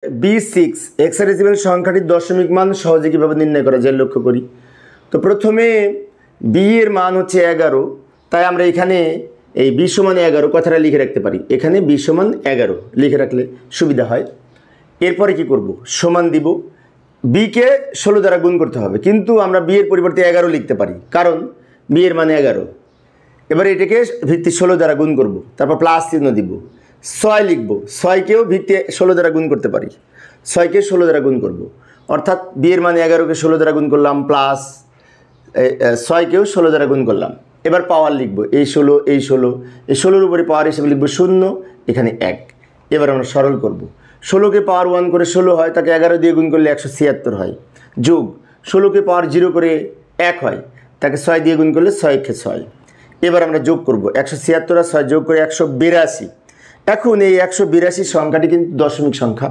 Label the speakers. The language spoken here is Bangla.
Speaker 1: B6 হেক্সাডেসিমাল সংখ্যাটির দশমিক মান সহজে কীভাবে নির্ণয় করা যায় লক্ষ্য করি। তো প্রথমে বি এর মান হচ্ছে 11, তাই আমরা এখানে এই বি সমান 11 কথাটা লিখে রাখতে পারি। এখানে বি সমান 11 লিখে রাখলে সুবিধা হয়। এরপরে কি করব, সমান দিব, বিকে 16 দ্বারা গুণ করতে হবে, কিন্তু আমরা বি এর পরিবর্তে 11 লিখতে পারি, কারণ বি এর মান 11। এবার এটাকে ভিত্তি 16 দ্বারা গুণ করব, তারপর প্লাস চিহ্ন দিব, 6 লিখব, 6কেও ভিত্তি 16 দ্বারা গুণ করতে পারি, 6কে 16 দ্বারা গুণ করব, অর্থাৎ বি এর মান 11কে 16 দ্বারা গুণ করলাম, প্লাস 6কেও 16 দ্বারা গুণ করলাম। এবার পাওয়ার লিখব, এই 16 এই 16, এই 16-র উপরে পাওয়ার হিসেবে লিখব 0, এখানে 1। এবার আমরা সরল করব, 16কে পাওয়ার 1 করে 16 হয়, তাকে 11 দিয়ে গুণ করলে 176 হয়, যোগ 16কে পাওয়ার 0 করে 1 হয়, তাকে 6 দিয়ে গুণ করলে 6 6। এবার আমরা যোগ করব, 176 আর 6 যোগ করে 182। এখন এই 182 সংখ্যাটি কিন্তু দশমিক সংখ্যা।